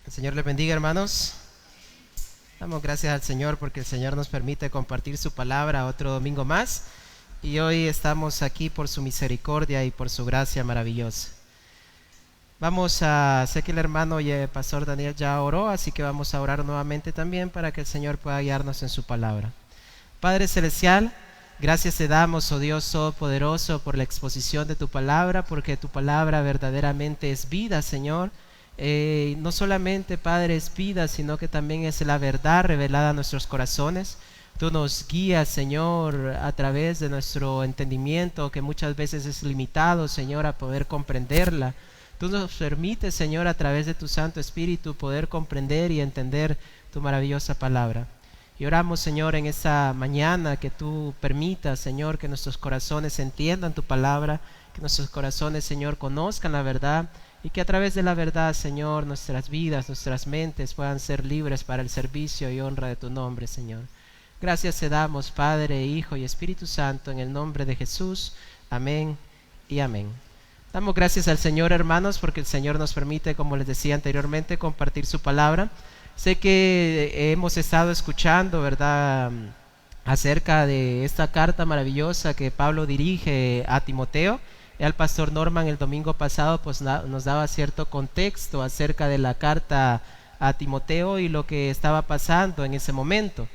El Señor les bendiga, hermanos. Damos gracias al Señor porque el Señor nos permite compartir su palabra otro domingo más. Y hoy estamos aquí por su misericordia y por su gracia maravillosa. Sé que el hermano y el pastor Daniel ya oró, así que vamos a orar nuevamente también para que el Señor pueda guiarnos en su palabra. Padre Celestial, gracias te damos, oh Dios Todopoderoso, por la exposición de tu palabra, porque tu palabra verdaderamente es vida, Señor. No solamente, Padre, es vida, sino que también es la verdad revelada a nuestros corazones. Tú nos guías, Señor, a través de nuestro entendimiento, que muchas veces es limitado, Señor, a poder comprenderla. Tú nos permites, Señor, a través de tu Santo Espíritu, poder comprender y entender tu maravillosa palabra. Y oramos, Señor, en esta mañana que tú permitas, Señor, que nuestros corazones entiendan tu palabra, que nuestros corazones, Señor, conozcan la verdad y que a través de la verdad, Señor, nuestras vidas, nuestras mentes puedan ser libres para el servicio y honra de tu nombre, Señor. Gracias te damos, Padre, Hijo y Espíritu Santo, en el nombre de Jesús. Amén y amén. Damos gracias al Señor, hermanos, porque el Señor nos permite, como les decía anteriormente, compartir su palabra. Sé que hemos estado escuchando, ¿verdad?, acerca de esta carta maravillosa que Pablo dirige a Timoteo. El pastor Norman el domingo pasado pues nos daba cierto contexto acerca de la carta a Timoteo y lo que estaba pasando en ese momento.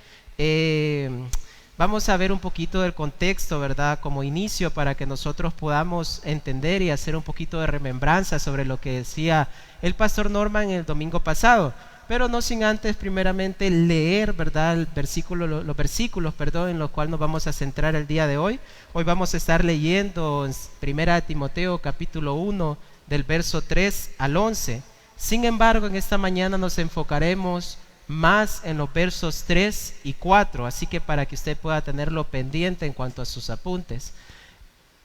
Vamos a ver un poquito del contexto, ¿verdad?, como inicio para que nosotros podamos entender y hacer un poquito de remembranza sobre lo que decía el pastor Norman el domingo pasado. Pero no sin antes primeramente leer, ¿verdad?, los versículos, en los cuales nos vamos a centrar el día de hoy. Hoy vamos a estar leyendo en 1 Timoteo capítulo 1 del verso 3 al 11. Sin embargo, en esta mañana nos enfocaremos más en los versos 3 y 4, así que para que usted pueda tenerlo pendiente en cuanto a sus apuntes.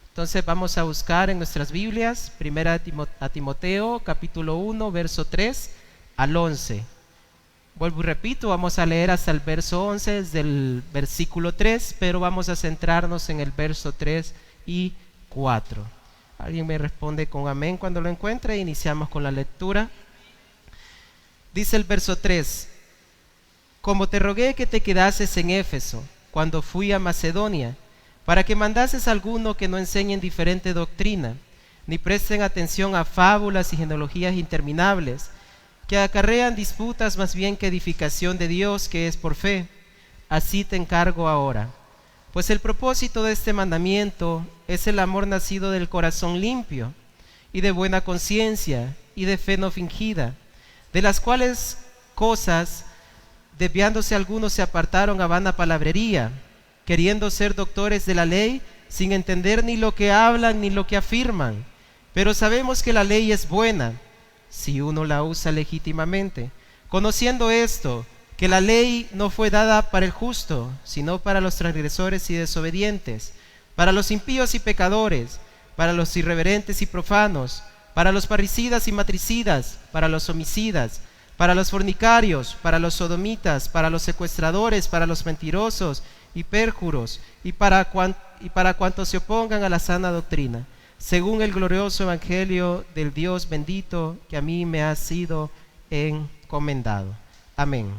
Entonces vamos a buscar en nuestras Biblias 1 Timoteo capítulo 1 verso 3 al 11. Vuelvo y repito, vamos a leer hasta el verso 11 desde el versículo 3, pero vamos a centrarnos en el verso 3 y 4. Alguien me responde con amén cuando lo encuentre. Iniciamos con la lectura. Dice el verso 3: Como te rogué que te quedases en Éfeso cuando fui a Macedonia, para que mandases a alguno que no enseñen diferente doctrina, ni presten atención a fábulas y genealogías interminables, que acarrean disputas más bien que edificación de Dios, que es por fe. Así te encargo ahora. Pues el propósito de este mandamiento es el amor nacido del corazón limpio, y de buena conciencia, y de fe no fingida, de las cuales cosas, desviándose algunos, se apartaron a vana palabrería, queriendo ser doctores de la ley, sin entender ni lo que hablan ni lo que afirman. Pero sabemos que la ley es buena, si uno la usa legítimamente, conociendo esto, que la ley no fue dada para el justo, sino para los transgresores y desobedientes, para los impíos y pecadores, para los irreverentes y profanos, para los parricidas y matricidas, para los homicidas, para los fornicarios, para los sodomitas, para los secuestradores, para los mentirosos y pérjuros, y para cuantos se opongan a la sana doctrina, según el glorioso evangelio del Dios bendito, que a mí me ha sido encomendado. Amén.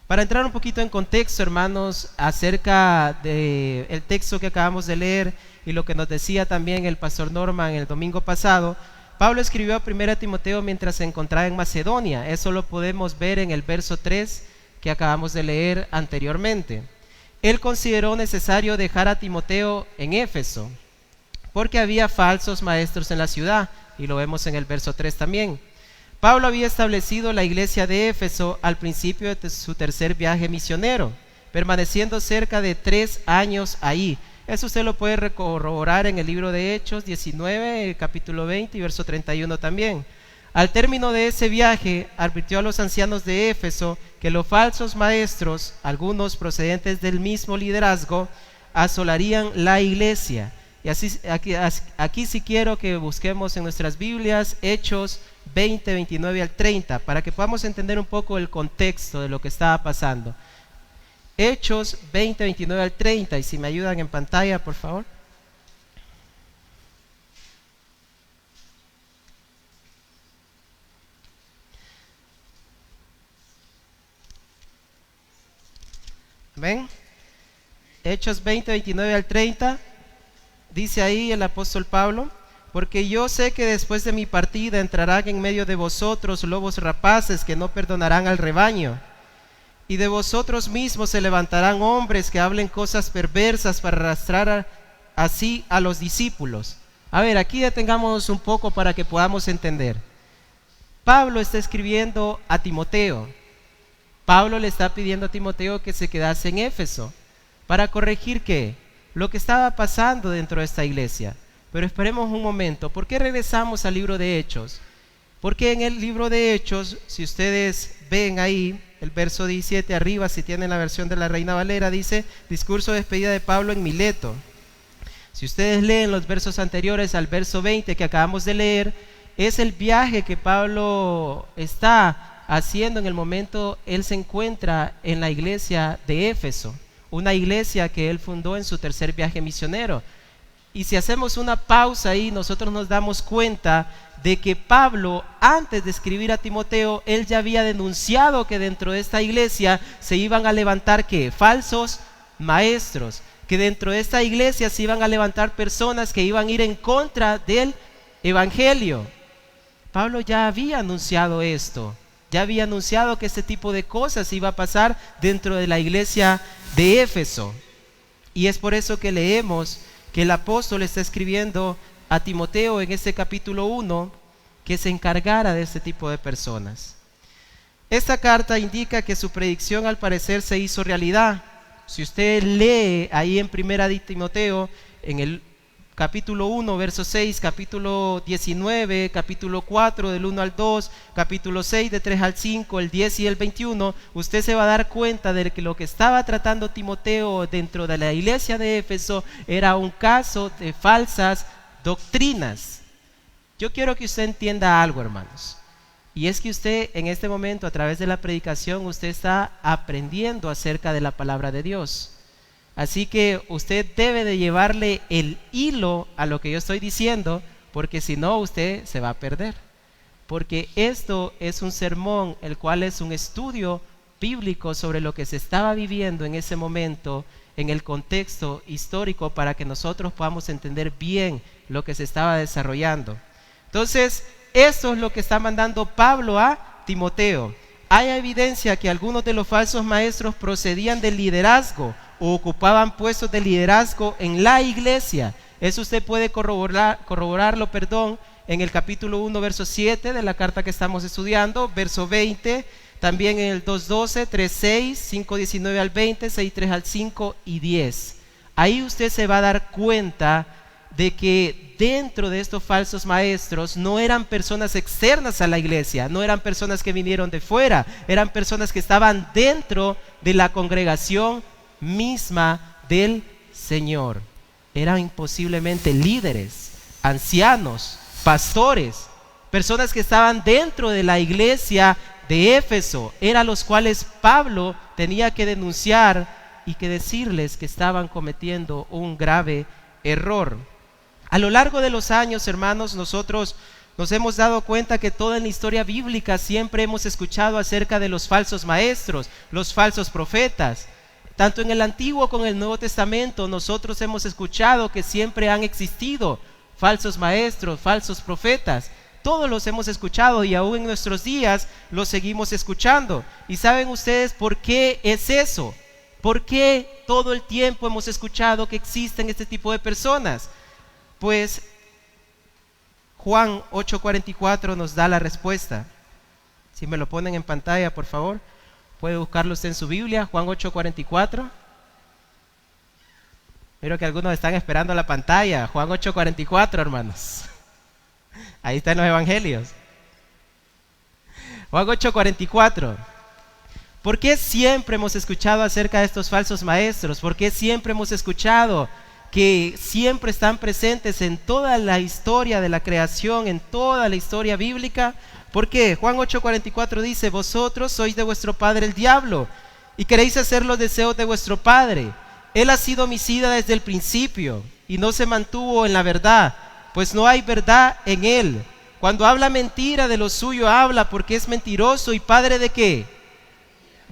Para entrar un poquito en contexto, hermanos, acerca del texto que acabamos de leer y lo que nos decía también el pastor Norman el domingo pasado, Pablo escribió a 1 Timoteo mientras se encontraba en Macedonia. Eso lo podemos ver en el verso 3 que acabamos de leer anteriormente. Él consideró necesario dejar a Timoteo en Éfeso, porque había falsos maestros en la ciudad, y lo vemos en el verso 3 también. Pablo había establecido la iglesia de Éfeso al principio de su tercer viaje misionero, permaneciendo cerca de 3 años ahí. Eso usted lo puede corroborar en el libro de Hechos 19, capítulo 20 y verso 31 también. Al término de ese viaje, advirtió a los ancianos de Éfeso que los falsos maestros, algunos procedentes del mismo liderazgo, asolarían la iglesia. Y aquí sí quiero que busquemos en nuestras Biblias Hechos 20, 29 al 30, para que podamos entender un poco el contexto de lo que estaba pasando. Hechos 20, 29 al 30, y si me ayudan en pantalla, por favor. ¿Ven? Hechos 20, 29 al 30, dice ahí el apóstol Pablo: porque yo sé que después de mi partida entrarán en medio de vosotros lobos rapaces que no perdonarán al rebaño. Y de vosotros mismos se levantarán hombres que hablen cosas perversas para arrastrar así a los discípulos. A ver, aquí detengamos un poco para que podamos entender. Pablo está escribiendo a Timoteo. Pablo le está pidiendo a Timoteo que se quedase en Éfeso para corregir ¿qué? Lo que estaba pasando dentro de esta iglesia. Pero esperemos un momento. ¿Por qué regresamos al libro de Hechos? Porque en el libro de Hechos, si ustedes ven ahí el verso 17 arriba, si tienen la versión de la Reina Valera, dice: discurso de despedida de Pablo en Mileto. Si ustedes leen los versos anteriores al verso 20 que acabamos de leer, es el viaje que Pablo está haciendo en el momento. Él se encuentra en la iglesia de Éfeso, una iglesia que él fundó en su tercer viaje misionero. Y si hacemos una pausa ahí, nosotros nos damos cuenta de que Pablo, antes de escribir a Timoteo, él ya había denunciado que dentro de esta iglesia se iban a levantar ¿qué? Falsos maestros, que dentro de esta iglesia se iban a levantar personas que iban a ir en contra del evangelio. Pablo ya había anunciado esto, ya había anunciado que este tipo de cosas iba a pasar dentro de la iglesia de Éfeso. Y es por eso que leemos que el apóstol está escribiendo a Timoteo en este capítulo 1 que se encargara de este tipo de personas. Esta carta indica que su predicción al parecer se hizo realidad. Si usted lee ahí en Primera de Timoteo, en el capítulo 1, verso 6, capítulo 19, capítulo 4, del 1 al 2, capítulo 6, de 3 al 5, el 10 y el 21, usted se va a dar cuenta de que lo que estaba tratando Timoteo dentro de la iglesia de Éfeso era un caso de falsas doctrinas. Yo quiero que usted entienda algo, hermanos, y es que usted en este momento, a través de la predicación, usted está aprendiendo acerca de la palabra de Dios. Así que usted debe de llevarle el hilo a lo que yo estoy diciendo, porque si no usted se va a perder. Porque esto es un sermón, el cual es un estudio bíblico sobre lo que se estaba viviendo en ese momento, en el contexto histórico, para que nosotros podamos entender bien lo que se estaba desarrollando. Entonces, esto es lo que está mandando Pablo a Timoteo. Hay evidencia que algunos de los falsos maestros procedían del liderazgo o ocupaban puestos de liderazgo en la iglesia. Eso usted puede corroborarlo, en el capítulo 1, verso 7 de la carta que estamos estudiando, verso 20, también en el 2.12, 3.6, 5.19 al 20, 6.3 al 5 y 10. Ahí usted se va a dar cuenta de que dentro de estos falsos maestros no eran personas externas a la iglesia, no eran personas que vinieron de fuera, eran personas que estaban dentro de la congregación misma del Señor. Eran posiblemente líderes, ancianos, pastores, personas que estaban dentro de la iglesia de Éfeso, eran los cuales Pablo tenía que denunciar y que decirles que estaban cometiendo un grave error. A lo largo de los años, hermanos, nosotros nos hemos dado cuenta que toda en la historia bíblica siempre hemos escuchado acerca de los falsos maestros, los falsos profetas. Tanto en el Antiguo como en el Nuevo Testamento, nosotros hemos escuchado que siempre han existido falsos maestros, falsos profetas. Todos los hemos escuchado y aún en nuestros días los seguimos escuchando. ¿Y saben ustedes por qué es eso? ¿Por qué todo el tiempo hemos escuchado que existen este tipo de personas? Pues Juan 8:44 nos da la respuesta. Si me lo ponen en pantalla, por favor. Puede buscarlo usted en su Biblia, Juan 8:44. Miro que algunos están esperando la pantalla. Juan 8:44, hermanos. Ahí están los evangelios. Juan 8:44. ¿Por qué siempre hemos escuchado acerca de estos falsos maestros? ¿Por qué siempre hemos escuchado que siempre están presentes en toda la historia de la creación, en toda la historia bíblica? ¿Por qué? Juan 8:44 dice: vosotros sois de vuestro padre el diablo y queréis hacer los deseos de vuestro padre. Él ha sido homicida desde el principio y no se mantuvo en la verdad, pues no hay verdad en él. Cuando habla mentira, de lo suyo habla, porque es mentiroso y padre ¿de qué?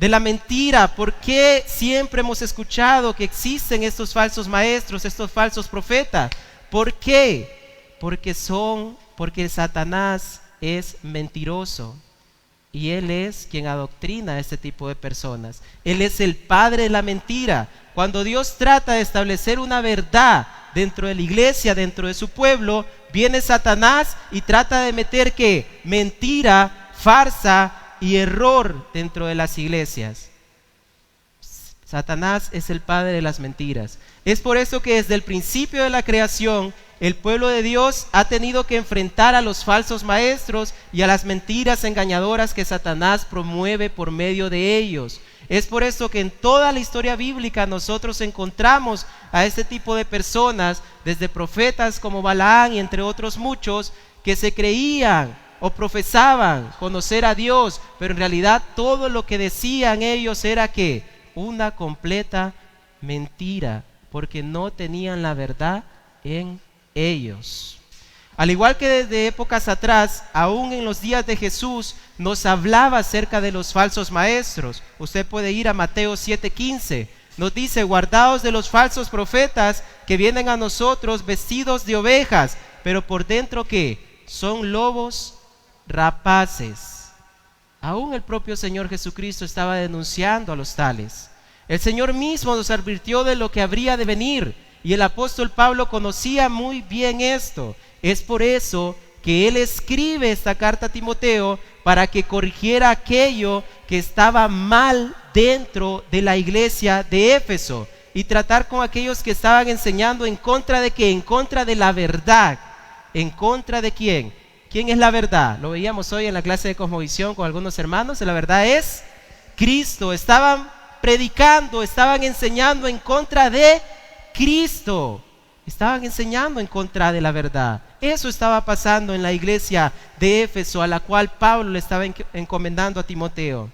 de la mentira. ¿Por qué siempre hemos escuchado que existen estos falsos maestros, estos falsos profetas? ¿Por qué? Porque Satanás es mentiroso y él es quien adoctrina a este tipo de personas. Él es el padre de la mentira. Cuando Dios trata de establecer una verdad dentro de la iglesia, dentro de su pueblo, viene Satanás y trata de meter ¿qué? Mentira, farsa y error dentro de las iglesias. Satanás es el padre de las mentiras. Es por eso que desde el principio de la creación, el pueblo de Dios ha tenido que enfrentar a los falsos maestros y a las mentiras engañadoras que Satanás promueve por medio de ellos. Es por eso que en toda la historia bíblica nosotros encontramos a este tipo de personas, desde profetas como Balaán y entre otros muchos, que se creían o profesaban conocer a Dios, pero en realidad todo lo que decían ellos era que una completa mentira, porque no tenían la verdad en ellos. Al igual que desde épocas atrás, aún en los días de Jesús, nos hablaba acerca de los falsos maestros. Usted puede ir a Mateo 7:15. Nos dice: guardaos de los falsos profetas que vienen a nosotros vestidos de ovejas, pero por dentro ¿qué? Son lobos rapaces. Aún el propio Señor Jesucristo estaba denunciando a los tales. El Señor mismo nos advirtió de lo que habría de venir, y el apóstol Pablo conocía muy bien esto. Es por eso que él escribe esta carta a Timoteo, para que corrigiera aquello que estaba mal dentro de la iglesia de Éfeso, y tratar con aquellos que estaban enseñando en contra de ¿qué? En contra de la verdad. ¿En contra de quién? ¿Quién es la verdad? Lo veíamos hoy en la clase de Cosmovisión con algunos hermanos. La verdad es Cristo. Estaban predicando, estaban enseñando en contra de Cristo. Estaban enseñando en contra de la verdad. Eso estaba pasando en la iglesia de Éfeso, a la cual Pablo le estaba encomendando a Timoteo.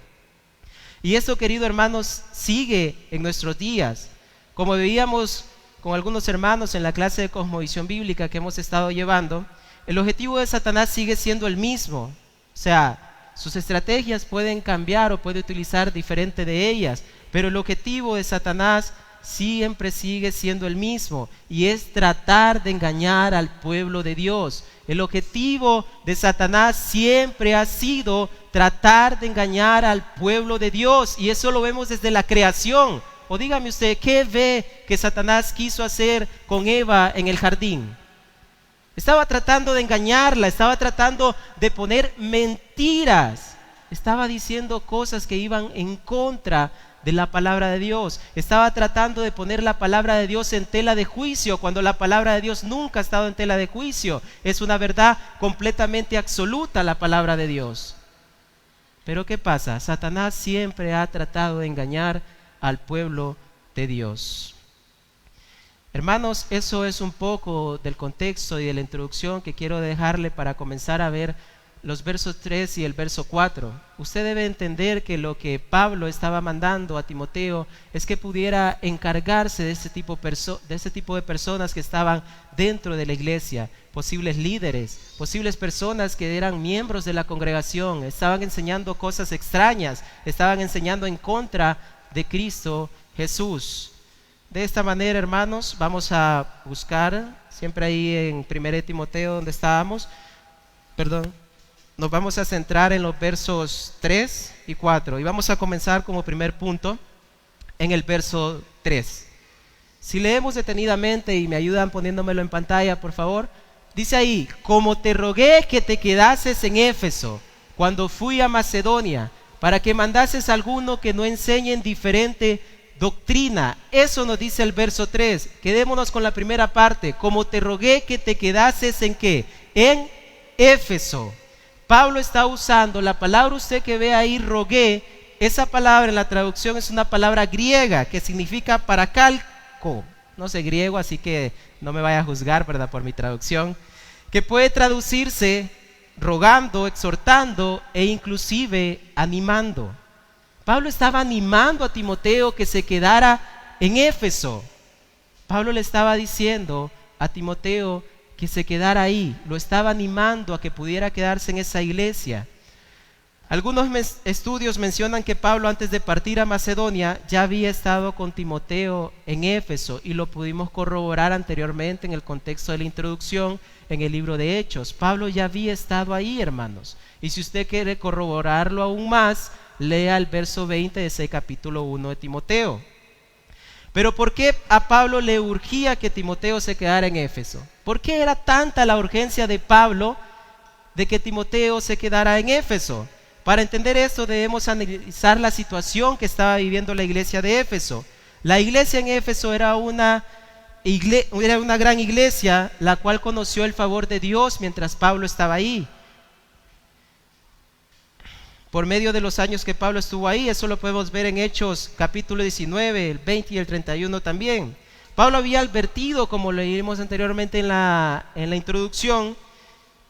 Y eso, queridos hermanos, sigue en nuestros días. Como veíamos con algunos hermanos en la clase de Cosmovisión Bíblica que hemos estado llevando, el objetivo de Satanás sigue siendo el mismo. O sea, sus estrategias pueden cambiar o puede utilizar diferente de ellas, pero el objetivo de Satanás siempre sigue siendo el mismo, y es tratar de engañar al pueblo de Dios. El objetivo de Satanás siempre ha sido tratar de engañar al pueblo de Dios, y eso lo vemos desde la creación. O dígame usted, ¿qué ve que Satanás quiso hacer con Eva en el jardín? Estaba tratando de engañarla, estaba tratando de poner mentiras, estaba diciendo cosas que iban en contra de la palabra de Dios. Estaba tratando de poner la palabra de Dios en tela de juicio, cuando la palabra de Dios nunca ha estado en tela de juicio. Es una verdad completamente absoluta la palabra de Dios. Pero ¿qué pasa? Satanás siempre ha tratado de engañar al pueblo de Dios. Hermanos, eso es un poco del contexto y de la introducción que quiero dejarle para comenzar a ver los versos 3 y el verso 4. Usted debe entender que lo que Pablo estaba mandando a Timoteo es que pudiera encargarse de este tipo de personas que estaban dentro de la iglesia, posibles líderes, posibles personas que eran miembros de la congregación, estaban enseñando cosas extrañas, estaban enseñando en contra de Cristo Jesús. De esta manera, hermanos, vamos a buscar, siempre ahí en 1 Timoteo donde estábamos, nos vamos a centrar en los versos 3 y 4 y vamos a comenzar como primer punto en el verso 3. Si leemos detenidamente y me ayudan poniéndomelo en pantalla, por favor, dice ahí: como te rogué que te quedases en Éfeso cuando fui a Macedonia, para que mandases a alguno que no enseñe en diferente doctrina. Eso nos dice el verso 3. Quedémonos con la primera parte: como te rogué que te quedases en ¿qué? En Éfeso. Pablo está usando la palabra, usted que ve ahí, rogué. Esa palabra en la traducción es una palabra griega que significa paracalco. No sé griego, así que no me vaya a juzgar, ¿verdad?, por mi traducción, que puede traducirse rogando, exhortando e inclusive animando. Pablo estaba animando a Timoteo que se quedara en Éfeso. Pablo le estaba diciendo a Timoteo que se quedara ahí, lo estaba animando a que pudiera quedarse en esa iglesia. Algunos estudios mencionan que Pablo, antes de partir a Macedonia, ya había estado con Timoteo en Éfeso, y lo pudimos corroborar anteriormente en el contexto de la introducción en el libro de Hechos. Pablo ya había estado ahí, hermanos, y si usted quiere corroborarlo aún más, lea el verso 20 de ese capítulo 1 de Timoteo. Pero ¿por qué a Pablo le urgía que Timoteo se quedara en Éfeso? ¿Por qué era tanta la urgencia de Pablo de que Timoteo se quedara en Éfeso? Para entender esto debemos analizar la situación que estaba viviendo la iglesia de Éfeso. La iglesia en Éfeso era una gran iglesia, la cual conoció el favor de Dios mientras Pablo estaba ahí. Por medio de los años que Pablo estuvo ahí, eso lo podemos ver en Hechos capítulo 19, el 20 y el 31 también. Pablo había advertido, como leímos anteriormente en la introducción,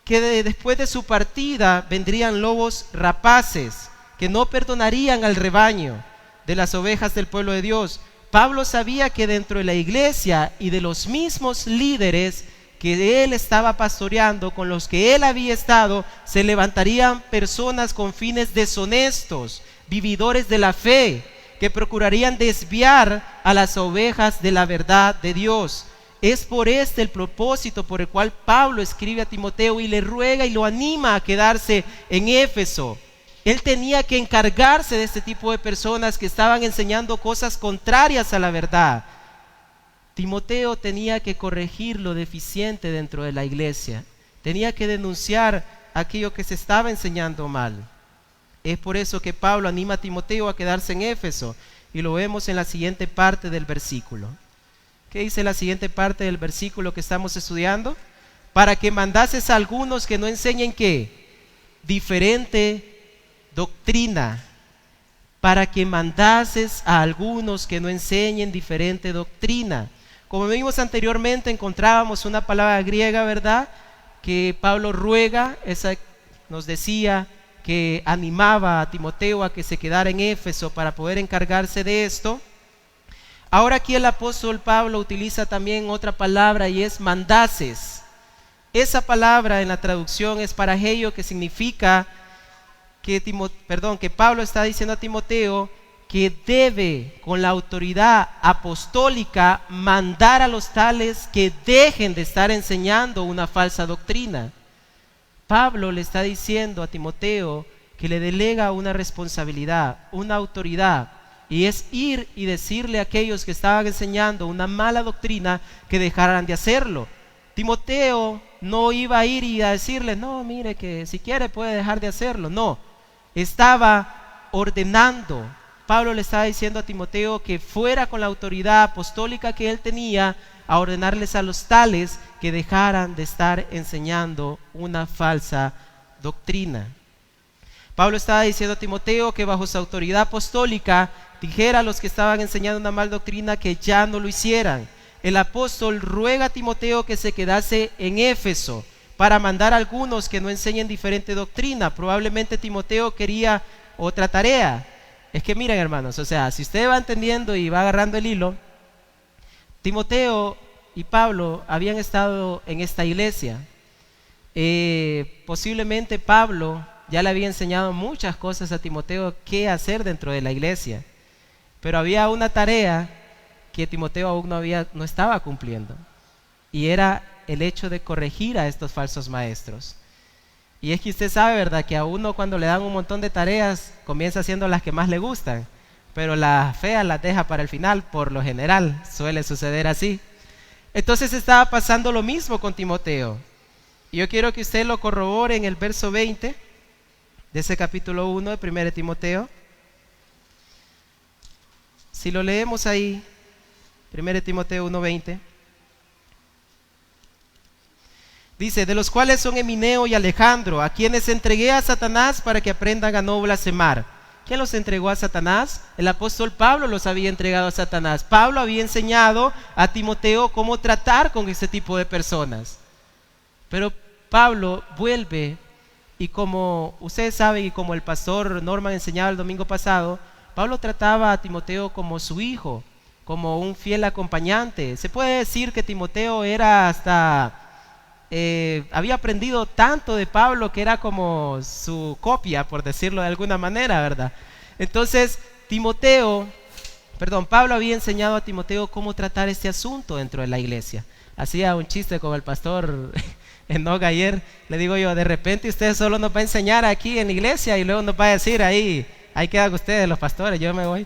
que después de su partida vendrían lobos rapaces que no perdonarían al rebaño de las ovejas del pueblo de Dios. Pablo sabía que dentro de la iglesia y de los mismos líderes que él estaba pastoreando, con los que él había estado, se levantarían personas con fines deshonestos, vividores de la fe, que procurarían desviar a las ovejas de la verdad de Dios. Es por este el propósito por el cual Pablo escribe a Timoteo y le ruega y lo anima a quedarse en Éfeso. Él tenía que encargarse de este tipo de personas que estaban enseñando cosas contrarias a la verdad. Timoteo tenía que corregir lo deficiente dentro de la iglesia. Tenía que denunciar aquello que se estaba enseñando mal. Es por eso que Pablo anima a Timoteo a quedarse en Éfeso, y lo vemos en la siguiente parte del versículo. ¿Qué dice la siguiente parte del versículo que estamos estudiando? Para que mandases a algunos que no enseñen ¿qué? Diferente doctrina. Para que mandases a algunos que no enseñen diferente doctrina. Como vimos anteriormente, encontrábamos una palabra griega, ¿verdad? Que Pablo ruega, esa nos decía que animaba a Timoteo a que se quedara en Éfeso para poder encargarse de esto. Ahora aquí el apóstol Pablo utiliza también otra palabra, y es mandases. Esa palabra en la traducción es parageo, que significa que Pablo está diciendo a Timoteo que debe, con la autoridad apostólica, mandar a los tales que dejen de estar enseñando una falsa doctrina. Pablo le está diciendo a Timoteo que le delega una responsabilidad, una autoridad, y es ir y decirle a aquellos que estaban enseñando una mala doctrina que dejaran de hacerlo. Timoteo no iba a ir y a decirle, no, mire que si quiere puede dejar de hacerlo. No, estaba ordenando. Pablo le estaba diciendo a Timoteo que fuera con la autoridad apostólica que él tenía a ordenarles a los tales que dejaran de estar enseñando una falsa doctrina. Pablo estaba diciendo a Timoteo que bajo su autoridad apostólica dijera a los que estaban enseñando una mala doctrina que ya no lo hicieran. El apóstol ruega a Timoteo que se quedase en Éfeso para mandar a algunos que no enseñen diferente doctrina. Probablemente Timoteo quería otra tarea. Es que miren, hermanos, o sea, si usted va entendiendo y va agarrando el hilo, Timoteo y Pablo habían estado en esta iglesia. Posiblemente Pablo ya le había enseñado muchas cosas a Timoteo qué hacer dentro de la iglesia, pero había una tarea que Timoteo aún no estaba cumpliendo, y era el hecho de corregir a estos falsos maestros. Y es que usted sabe, ¿verdad?, que a uno cuando le dan un montón de tareas comienza haciendo las que más le gustan, pero las feas las deja para el final. Por lo general suele suceder así. Entonces estaba pasando lo mismo con Timoteo, y yo quiero que usted lo corrobore en el verso 20 de ese capítulo 1 de 1 Timoteo. Si lo leemos ahí, 1 Timoteo 1:20, dice: de los cuales son Emineo y Alejandro, a quienes entregué a Satanás para que aprendan a no blasfemar. ¿Quién los entregó a Satanás? El apóstol Pablo los había entregado a Satanás. Pablo había enseñado a Timoteo cómo tratar con este tipo de personas. Pero Pablo vuelve, y como ustedes saben, y como el pastor Norman enseñaba el domingo pasado, Pablo trataba a Timoteo como su hijo, como un fiel acompañante. Se puede decir que Timoteo era hasta había aprendido tanto de Pablo que era como su copia, por decirlo de alguna manera, ¿verdad? Entonces, Pablo había enseñado a Timoteo cómo tratar este asunto dentro de la iglesia. Hacía un chiste con el pastor Enoch ayer, le digo yo, de repente usted solo nos va a enseñar aquí en la iglesia y luego nos va a decir ahí quedan ustedes los pastores, yo me voy.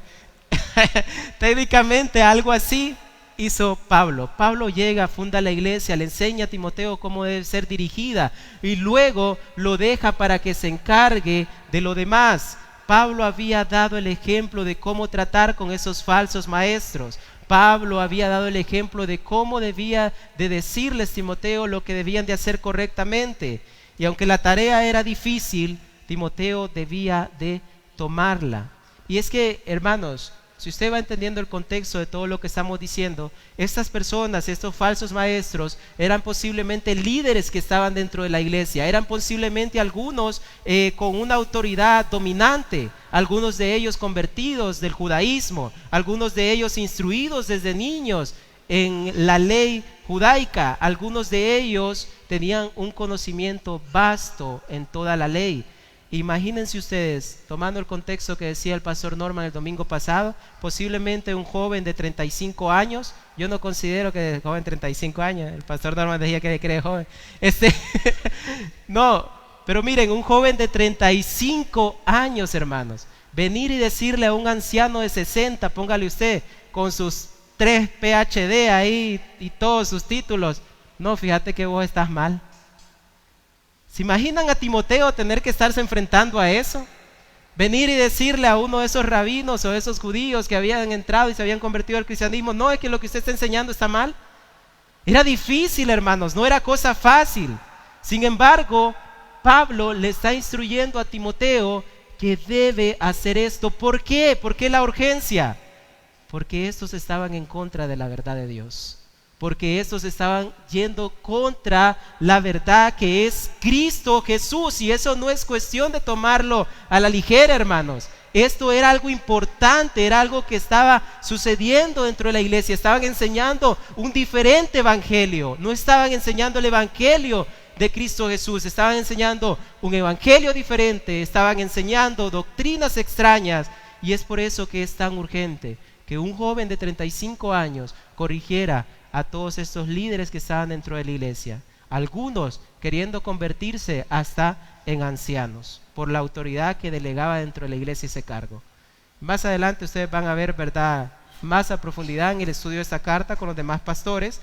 Técnicamente algo así hizo Pablo. Pablo llega, funda la iglesia, le enseña a Timoteo cómo debe ser dirigida y luego lo deja para que se encargue de lo demás. Pablo había dado el ejemplo de cómo tratar con esos falsos maestros. Pablo había dado el ejemplo de cómo debía de decirles a Timoteo lo que debían de hacer correctamente. Y aunque la tarea era difícil, Timoteo debía de tomarla. Y es que, hermanos, si usted va entendiendo el contexto de todo lo que estamos diciendo, estas personas, estos falsos maestros, eran posiblemente líderes que estaban dentro de la iglesia, eran posiblemente algunos con una autoridad dominante, algunos de ellos convertidos del judaísmo, algunos de ellos instruidos desde niños en la ley judaica, algunos de ellos tenían un conocimiento vasto en toda la ley. Imagínense ustedes, tomando el contexto que decía el pastor Norman el domingo pasado, posiblemente un joven de 35 años, yo no considero que el joven 35 años, el pastor Norman decía que cree joven, no, pero miren, un joven de 35 años, hermanos, venir y decirle a un anciano de 60, póngale usted, con sus 3 PhD ahí y todos sus títulos, no, fíjate que vos estás mal. ¿Se imaginan a Timoteo tener que estarse enfrentando a eso? Venir y decirle a uno de esos rabinos o de esos judíos que habían entrado y se habían convertido al cristianismo, no, es que lo que usted está enseñando está mal. Era difícil, hermanos, no era cosa fácil. Sin embargo, Pablo le está instruyendo a Timoteo que debe hacer esto. ¿Por qué? ¿Por qué la urgencia? Porque estos estaban en contra de la verdad de Dios. Porque estos estaban yendo contra la verdad que es Cristo Jesús. Y eso no es cuestión de tomarlo a la ligera, hermanos. Esto era algo importante, era algo que estaba sucediendo dentro de la iglesia. Estaban enseñando un diferente evangelio. No estaban enseñando el evangelio de Cristo Jesús. Estaban enseñando un evangelio diferente. Estaban enseñando doctrinas extrañas. Y es por eso que es tan urgente que un joven de 35 años corrigiera a todos estos líderes que estaban dentro de la iglesia, algunos queriendo convertirse hasta en ancianos por la autoridad que delegaba dentro de la iglesia ese cargo. Más adelante ustedes van a ver, verdad, más a profundidad en el estudio de esta carta con los demás pastores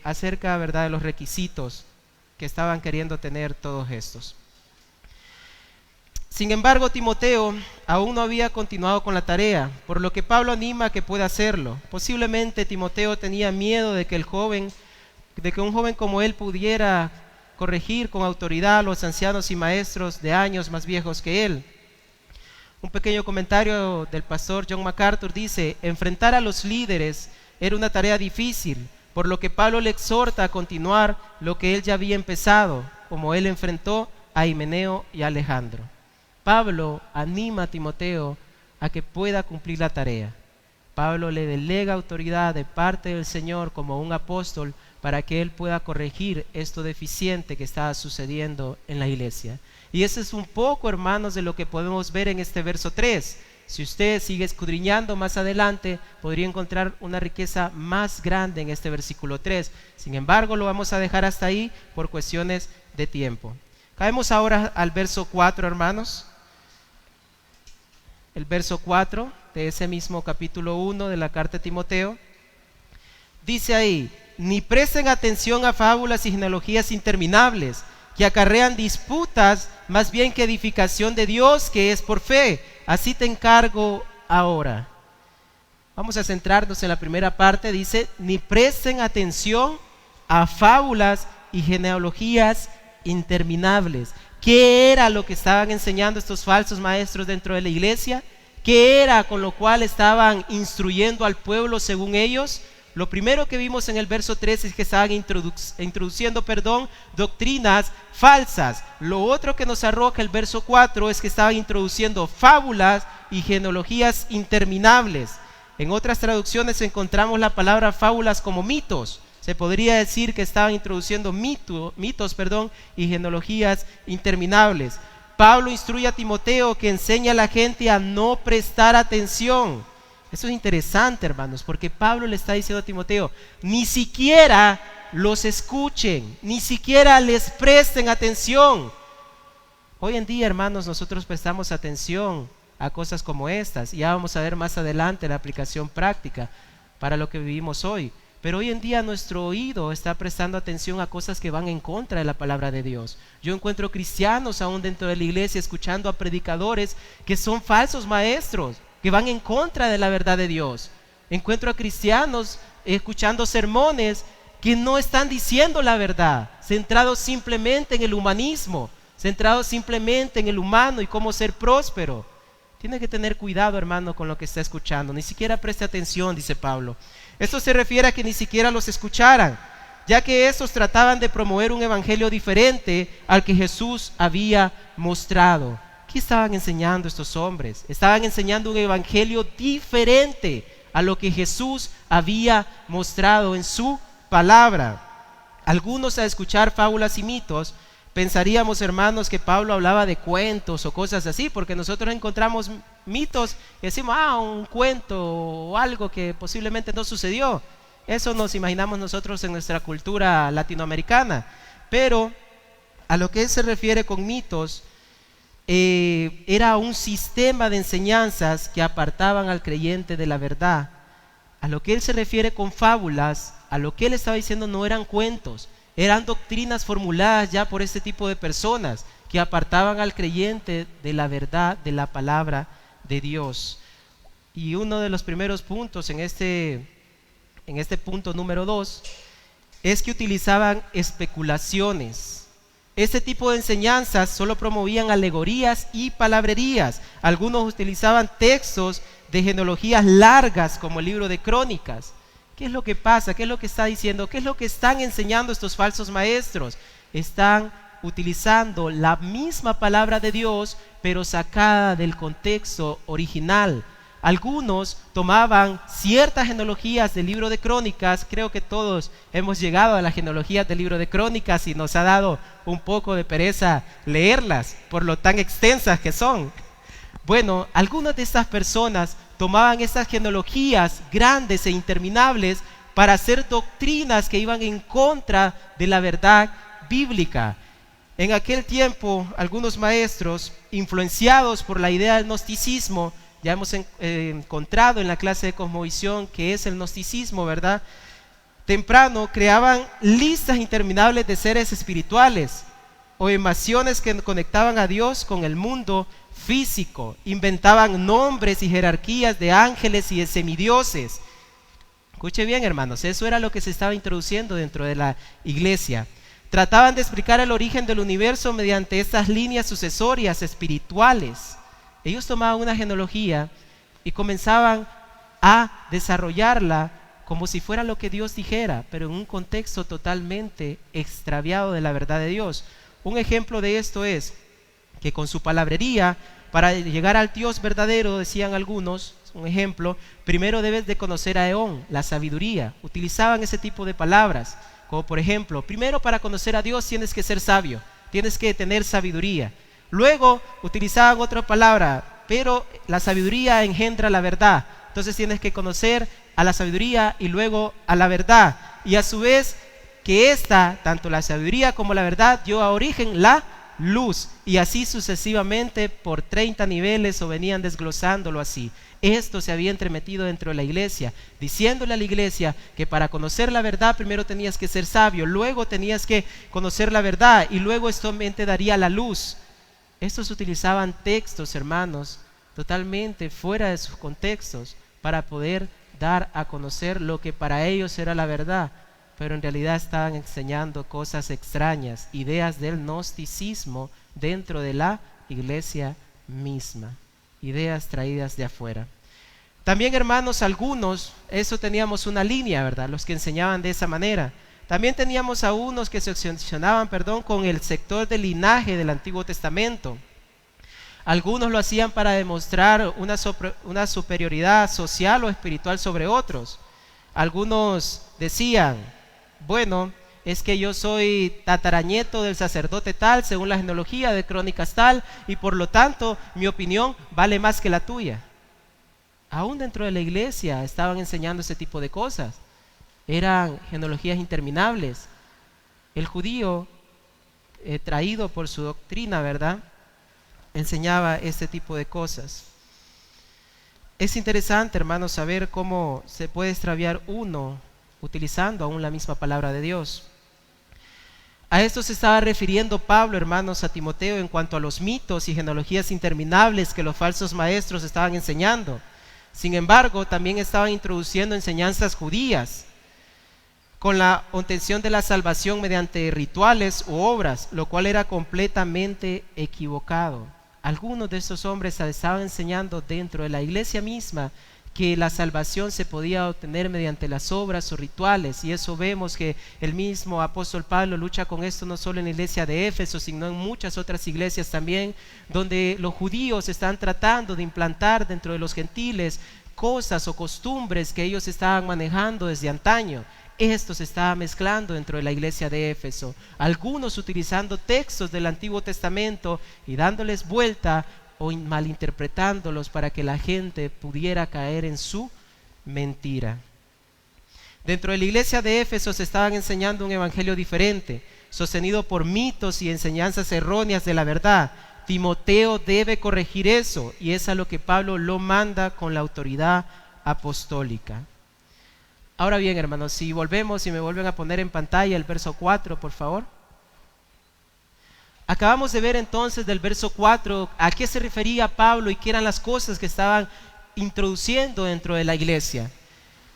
acerca, verdad, de los requisitos que estaban queriendo tener todos estos. Sin embargo, Timoteo aún no había continuado con la tarea, por lo que Pablo anima a que pueda hacerlo. Posiblemente Timoteo tenía miedo de que un joven como él pudiera corregir con autoridad a los ancianos y maestros de años más viejos que él. Un pequeño comentario del pastor John MacArthur dice: enfrentar a los líderes era una tarea difícil, por lo que Pablo le exhorta a continuar lo que él ya había empezado, como él enfrentó a Himeneo y a Alejandro. Pablo anima a Timoteo a que pueda cumplir la tarea. Pablo le delega autoridad de parte del Señor como un apóstol para que él pueda corregir esto deficiente que estaba sucediendo en la iglesia. Y eso es un poco, hermanos, de lo que podemos ver en este verso 3. Si usted sigue escudriñando más adelante, podría encontrar una riqueza más grande en este versículo 3. Sin embargo, lo vamos a dejar hasta ahí por cuestiones de tiempo. Caemos ahora al verso 4, hermanos. El verso 4 de ese mismo capítulo 1 de la carta de Timoteo. Dice ahí: ni presten atención a fábulas y genealogías interminables, que acarrean disputas más bien que edificación de Dios, que es por fe. Así te encargo ahora. Vamos a centrarnos en la primera parte. Dice: ni presten atención a fábulas y genealogías interminables. ¿Qué era lo que estaban enseñando estos falsos maestros dentro de la iglesia? ¿Qué era con lo cual estaban instruyendo al pueblo según ellos? Lo primero que vimos en el verso 3 es que estaban introduciendo doctrinas falsas. Lo otro que nos arroja el verso 4 es que estaban introduciendo fábulas y genealogías interminables. En otras traducciones encontramos la palabra fábulas como mitos. Se podría decir que estaban introduciendo mitos, y genealogías interminables. Pablo instruye a Timoteo que enseña a la gente a no prestar atención. Eso es interesante, hermanos, porque Pablo le está diciendo a Timoteo, ni siquiera los escuchen, ni siquiera les presten atención. Hoy en día, hermanos, nosotros prestamos atención a cosas como estas, y ya vamos a ver más adelante la aplicación práctica para lo que vivimos hoy. Pero hoy en día nuestro oído está prestando atención a cosas que van en contra de la palabra de Dios. Yo encuentro cristianos aún dentro de la iglesia escuchando a predicadores que son falsos maestros, que van en contra de la verdad de Dios. Encuentro a cristianos escuchando sermones que no están diciendo la verdad, centrados simplemente en el humanismo, centrados simplemente en el humano y cómo ser próspero. Tiene que tener cuidado, hermano, con lo que está escuchando. Ni siquiera preste atención, dice Pablo. Esto se refiere a que ni siquiera los escucharan, ya que estos trataban de promover un evangelio diferente al que Jesús había mostrado. ¿Qué estaban enseñando estos hombres? Estaban enseñando un evangelio diferente a lo que Jesús había mostrado en su palabra. Algunos, al escuchar fábulas y mitos, pensaríamos, hermanos, que Pablo hablaba de cuentos o cosas así, porque nosotros encontramos mitos y decimos, un cuento o algo que posiblemente no sucedió. Eso nos imaginamos nosotros en nuestra cultura latinoamericana. Pero a lo que él se refiere con mitos, era un sistema de enseñanzas que apartaban al creyente de la verdad. A lo que él se refiere con fábulas, a lo que él estaba diciendo no eran cuentos, eran doctrinas formuladas ya por este tipo de personas que apartaban al creyente de la verdad de la palabra de Dios. Y uno de los primeros puntos en este punto número 2 es que utilizaban especulaciones. Este tipo de enseñanzas solo promovían alegorías y palabrerías. Algunos utilizaban textos de genealogías largas como el libro de Crónicas. ¿Qué es lo que pasa? ¿Qué es lo que está diciendo? ¿Qué es lo que están enseñando estos falsos maestros? Están utilizando la misma palabra de Dios, pero sacada del contexto original. Algunos tomaban ciertas genealogías del libro de Crónicas. Creo que todos hemos llegado a las genealogías del libro de Crónicas y nos ha dado un poco de pereza leerlas por lo tan extensas que son. Bueno, algunas de estas personas tomaban esas genealogías grandes e interminables para hacer doctrinas que iban en contra de la verdad bíblica. En aquel tiempo, algunos maestros, influenciados por la idea del gnosticismo, ya hemos encontrado en la clase de cosmovisión que es el gnosticismo, ¿verdad? Temprano creaban listas interminables de seres espirituales o emociones que conectaban a Dios con el mundo físico. Inventaban nombres y jerarquías de ángeles y de semidioses. Escuche bien, hermanos, eso era lo que se estaba introduciendo dentro de la iglesia. Trataban de explicar el origen del universo mediante estas líneas sucesorias espirituales. Ellos tomaban una genealogía y comenzaban a desarrollarla como si fuera lo que Dios dijera, pero en un contexto totalmente extraviado de la verdad de Dios. Un ejemplo de esto es que con su palabrería, para llegar al Dios verdadero, decían algunos, un ejemplo, primero debes de conocer a Eón, la sabiduría. Utilizaban ese tipo de palabras, como por ejemplo, primero para conocer a Dios tienes que ser sabio, tienes que tener sabiduría. Luego utilizaban otra palabra, pero la sabiduría engendra la verdad. Entonces tienes que conocer a la sabiduría y luego a la verdad. Y a su vez que tanto la sabiduría como la verdad, dio a origen la luz. Y así sucesivamente por 30 niveles, o venían desglosándolo así. Esto se había entremetido dentro de la iglesia, diciéndole a la iglesia que para conocer la verdad primero tenías que ser sabio, luego tenías que conocer la verdad y luego esto te daría la luz. Estos utilizaban textos, hermanos, totalmente fuera de sus contextos para poder dar a conocer lo que para ellos era la verdad, pero en realidad estaban enseñando cosas extrañas, ideas del gnosticismo dentro de la iglesia misma, ideas traídas de afuera. También, hermanos, algunos, eso teníamos una línea, ¿verdad? Los que enseñaban de esa manera. También teníamos a unos que se obsesionaban, con el sector del linaje del Antiguo Testamento. Algunos lo hacían para demostrar una superioridad social o espiritual sobre otros. Algunos decían, Bueno, es que yo soy tataranieto del sacerdote tal, según la genealogía de Crónicas tal, y por lo tanto mi opinión vale más que la tuya. Aún dentro de la iglesia estaban enseñando ese tipo de cosas. Eran genealogías interminables. El judío, traído por su doctrina, ¿verdad?, enseñaba este tipo de cosas. Es interesante, hermanos, saber cómo se puede extraviar uno utilizando aún la misma palabra de Dios. A esto se estaba refiriendo Pablo, hermanos, a Timoteo en cuanto a los mitos y genealogías interminables que los falsos maestros estaban enseñando. Sin embargo, también estaban introduciendo enseñanzas judías con la obtención de la salvación mediante rituales u obras, lo cual era completamente equivocado. Algunos de estos hombres estaban enseñando dentro de la iglesia misma que la salvación se podía obtener mediante las obras o rituales, y eso vemos que el mismo apóstol Pablo lucha con esto no solo en la iglesia de Éfeso, sino en muchas otras iglesias también, donde los judíos están tratando de implantar dentro de los gentiles cosas o costumbres que ellos estaban manejando desde antaño. Esto se estaba mezclando dentro de la iglesia de Éfeso, algunos utilizando textos del Antiguo Testamento y dándoles vuelta o malinterpretándolos para que la gente pudiera caer en su mentira. Dentro de la iglesia de Éfeso se estaban enseñando un evangelio diferente, sostenido por mitos y enseñanzas erróneas de la verdad. Timoteo debe corregir eso, y es a lo que Pablo lo manda con la autoridad apostólica. Ahora bien, hermanos, si volvemos y me vuelven a poner en pantalla el verso 4, por favor. Acabamos de ver entonces del verso 4 a qué se refería Pablo y qué eran las cosas que estaban introduciendo dentro de la iglesia.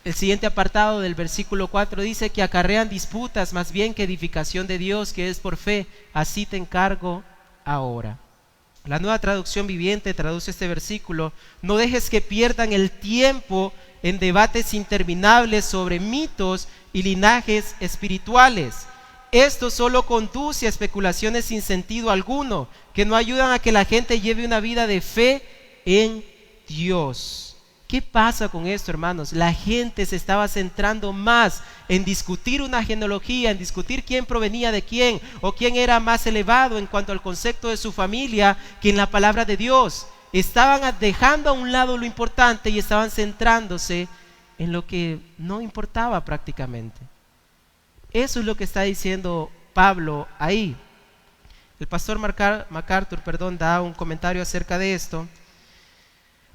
El siguiente apartado del versículo 4 dice que acarrean disputas más bien que edificación de Dios, que es por fe. Así te encargo ahora. La Nueva Traducción Viviente traduce este versículo: no dejes que pierdan el tiempo en debates interminables sobre mitos y linajes espirituales. Esto solo conduce a especulaciones sin sentido alguno, que no ayudan a que la gente lleve una vida de fe en Dios. ¿Qué pasa con esto, hermanos? La gente se estaba centrando más en discutir una genealogía, en discutir quién provenía de quién, o quién era más elevado en cuanto al concepto de su familia, que en la palabra de Dios. Estaban dejando a un lado lo importante y estaban centrándose en lo que no importaba prácticamente. Eso es lo que está diciendo Pablo ahí. El pastor MacArthur da un comentario acerca de esto.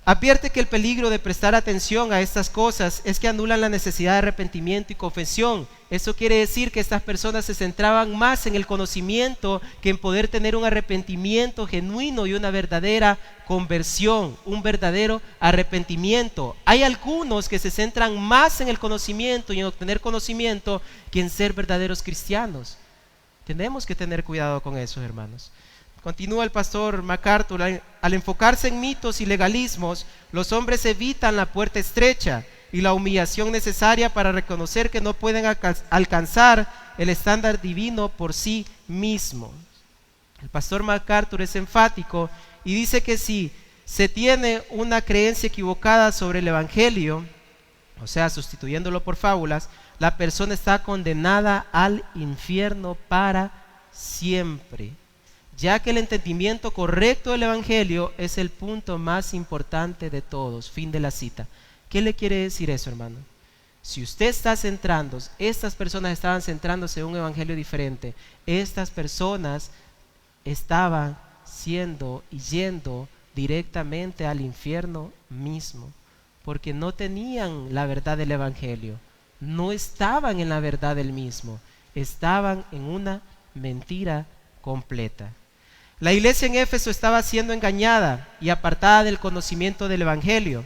Advierte que el peligro de prestar atención a estas cosas es que anulan la necesidad de arrepentimiento y confesión. Eso quiere decir que estas personas se centraban más en el conocimiento que en poder tener un arrepentimiento genuino y una verdadera conversión, un verdadero arrepentimiento. Hay algunos que se centran más en el conocimiento y en obtener conocimiento que en ser verdaderos cristianos. Tenemos que tener cuidado con eso, hermanos. Continúa el pastor MacArthur: al enfocarse en mitos y legalismos, los hombres evitan la puerta estrecha y la humillación necesaria para reconocer que no pueden alcanzar el estándar divino por sí mismos. El pastor MacArthur es enfático y dice que si se tiene una creencia equivocada sobre el evangelio, o sea, sustituyéndolo por fábulas, la persona está condenada al infierno para siempre, ya que el entendimiento correcto del evangelio es el punto más importante de todos. Fin de la cita. ¿Qué le quiere decir eso, hermano? Si usted está centrándose, estas personas estaban centrándose en un evangelio diferente. Estas personas estaban siendo y yendo directamente al infierno mismo, porque no tenían la verdad del evangelio, no estaban en la verdad del mismo, estaban en una mentira completa. La iglesia en Éfeso estaba siendo engañada y apartada del conocimiento del evangelio.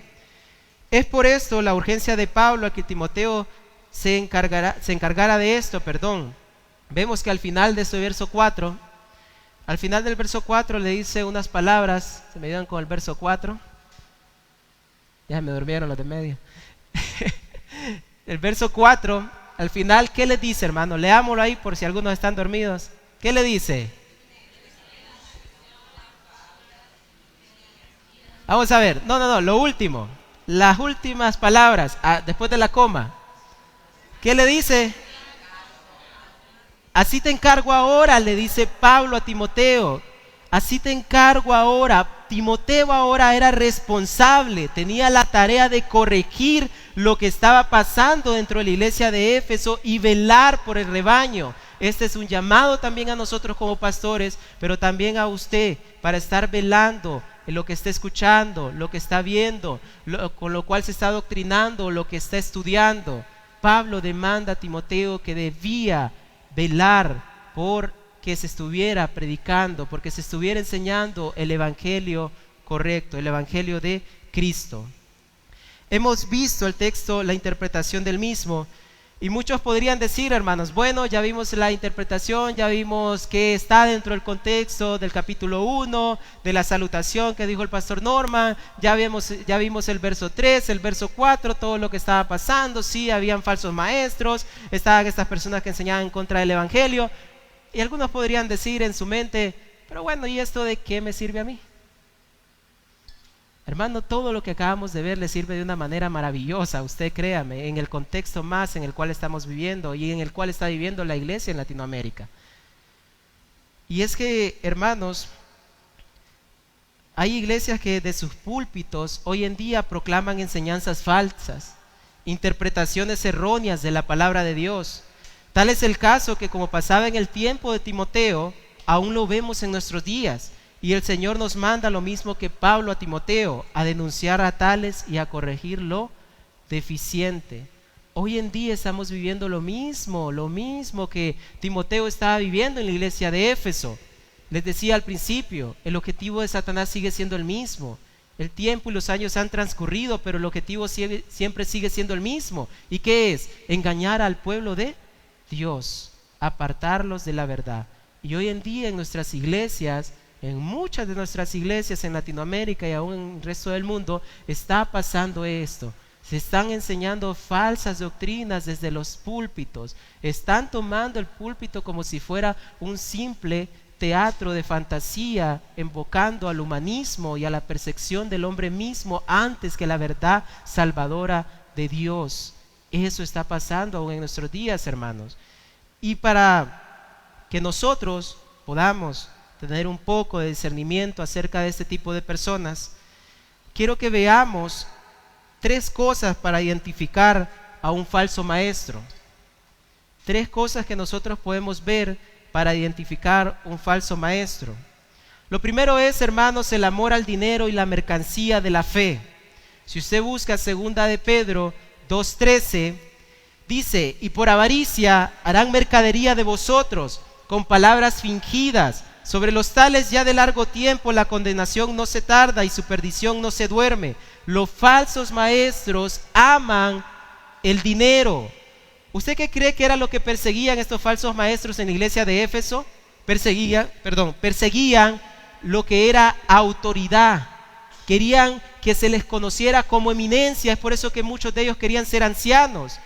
Es por esto la urgencia de Pablo a que Timoteo se encargara de esto. Vemos que al final de este verso 4, al final del verso 4 le dice unas palabras. Se me ayudan con el verso 4. Ya me durmieron los de medio. El verso 4, al final, ¿qué le dice, hermano? Leámoslo ahí por si algunos están dormidos. ¿Qué le dice? Vamos a ver, no, lo último, las últimas palabras, después de la coma. ¿Qué le dice? Así te encargo ahora, le dice Pablo a Timoteo. Así te encargo ahora. Timoteo ahora era responsable, tenía la tarea de corregir lo que estaba pasando dentro de la iglesia de Éfeso y velar por el rebaño. Este es un llamado también a nosotros como pastores, pero también a usted para estar velando en lo que está escuchando, lo que está viendo, con lo cual se está doctrinando, lo que está estudiando. Pablo demanda a Timoteo que debía velar por que se estuviera predicando, porque se estuviera enseñando el evangelio correcto, el evangelio de Cristo. Hemos visto el texto, la interpretación del mismo, y muchos podrían decir, hermanos, bueno, ya vimos la interpretación, ya vimos que está dentro del contexto del capítulo 1, de la salutación que dijo el pastor Norman, ya vimos el verso 3, el verso 4, todo lo que estaba pasando, sí, habían falsos maestros, estaban estas personas que enseñaban en contra del evangelio, y algunos podrían decir en su mente, pero bueno, ¿y esto de qué me sirve a mí? Hermano, todo lo que acabamos de ver le sirve de una manera maravillosa, usted créame, en el contexto más en el cual estamos viviendo y en el cual está viviendo la iglesia en Latinoamérica. Y es que, hermanos, hay iglesias que de sus púlpitos hoy en día proclaman enseñanzas falsas, interpretaciones erróneas de la palabra de Dios. Tal es el caso que, como pasaba en el tiempo de Timoteo, aún lo vemos en nuestros días. Y el Señor nos manda lo mismo que Pablo a Timoteo, a denunciar a tales y a corregir lo deficiente. Hoy en día estamos viviendo lo mismo que Timoteo estaba viviendo en la iglesia de Éfeso. Les decía al principio, el objetivo de Satanás sigue siendo el mismo. El tiempo y los años han transcurrido, pero el objetivo siempre sigue siendo el mismo. ¿Y qué es? Engañar al pueblo de Dios, apartarlos de la verdad. Y hoy en día en nuestras iglesias, en muchas de nuestras iglesias en Latinoamérica y aún en el resto del mundo, está pasando esto. Se están enseñando falsas doctrinas desde los púlpitos. Están tomando el púlpito como si fuera un simple teatro de fantasía, invocando al humanismo y a la percepción del hombre mismo antes que la verdad salvadora de Dios. Eso está pasando aún en nuestros días, hermanos. Y para que nosotros podamos tener un poco de discernimiento acerca de este tipo de personas, quiero que veamos 3 cosas para identificar a un falso maestro. 3 cosas que nosotros podemos ver para identificar un falso maestro. Lo primero es, hermanos, el amor al dinero y la mercancía de la fe. Si usted busca 2 de Pedro 2:13, dice: y por avaricia harán mercadería de vosotros con palabras fingidas. Sobre los tales ya de largo tiempo la condenación no se tarda y su perdición no se duerme. Los falsos maestros aman el dinero. ¿Usted qué cree que era lo que perseguían estos falsos maestros en la iglesia de Éfeso? Perseguían lo que era autoridad. Querían que se les conociera como eminencia. Es por eso que muchos de ellos querían ser ancianos.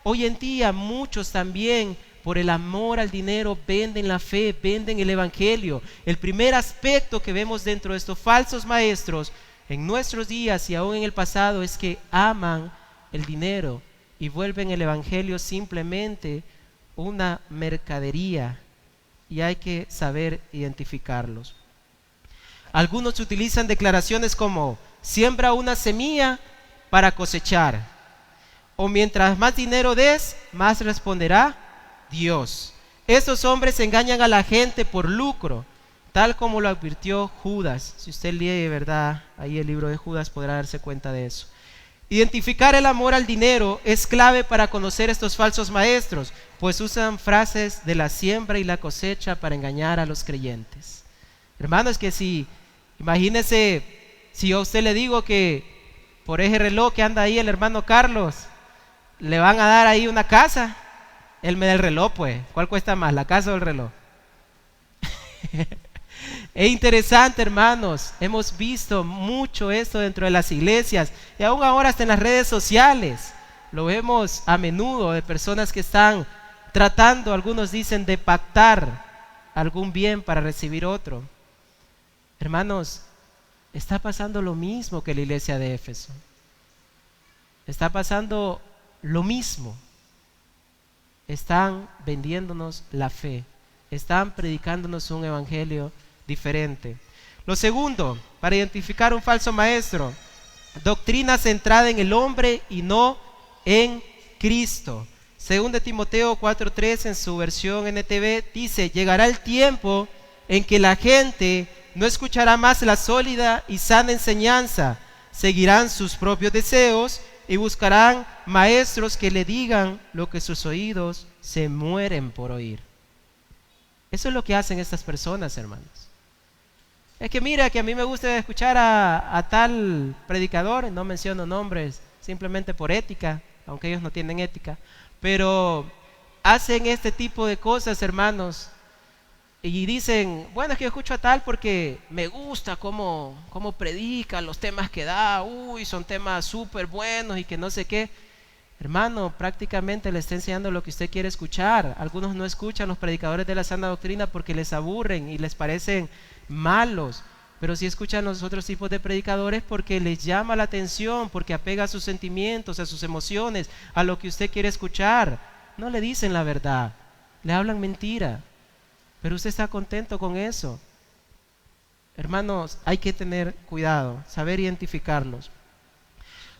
Hoy en día muchos también, por el amor al dinero, venden la fe, venden el evangelio. El primer aspecto que vemos dentro de estos falsos maestros en nuestros días y aún en el pasado es que aman el dinero y vuelven el evangelio simplemente una mercadería, y hay que saber identificarlos. Algunos utilizan declaraciones como: siembra una semilla para cosechar, o mientras más dinero des, más responderá Dios. Estos hombres engañan a la gente por lucro, tal como lo advirtió Judas. Si usted lee de verdad ahí el libro de Judas, podrá darse cuenta de eso. Identificar el amor al dinero es clave para conocer estos falsos maestros, pues usan frases de la siembra y la cosecha para engañar a los creyentes. Hermanos, que imagínese, si yo a usted le digo que por ese reloj que anda ahí el hermano Carlos, le van a dar ahí una casa. Él me da el reloj, pues. ¿Cuál cuesta más, la casa o el reloj? Es interesante, hermanos. Hemos visto mucho esto dentro de las iglesias y aún ahora hasta en las redes sociales. Lo vemos a menudo de personas que están tratando, algunos dicen, de pactar algún bien para recibir otro. Hermanos, está pasando lo mismo que la iglesia de Éfeso. Está pasando lo mismo. están vendiéndonos la fe, están predicándonos un evangelio diferente. Lo segundo, para identificar un falso maestro: doctrina centrada en el hombre y no en Cristo. Según de Timoteo 4:3 en su versión NTV dice: llegará el tiempo en que la gente no escuchará más la sólida y sana enseñanza, seguirán sus propios deseos y buscarán maestros que le digan lo que sus oídos se mueren por oír. Eso es lo que hacen estas personas, hermanos. Es que mira, que a mí me gusta escuchar a tal predicador, no menciono nombres, simplemente por ética, aunque ellos no tienen ética, pero hacen este tipo de cosas, hermanos, y dicen: bueno, es que yo escucho a tal porque me gusta cómo predica, los temas que da, son temas súper buenos y que no sé qué. Hermano, prácticamente le está enseñando lo que usted quiere escuchar. Algunos no escuchan los predicadores de la sana doctrina porque les aburren y les parecen malos, pero sí escuchan los otros tipos de predicadores porque les llama la atención, porque apega a sus sentimientos, a sus emociones, a lo que usted quiere escuchar. No le dicen la verdad, le hablan mentira, pero usted está contento con eso. Hermanos, hay que tener cuidado, saber identificarlos.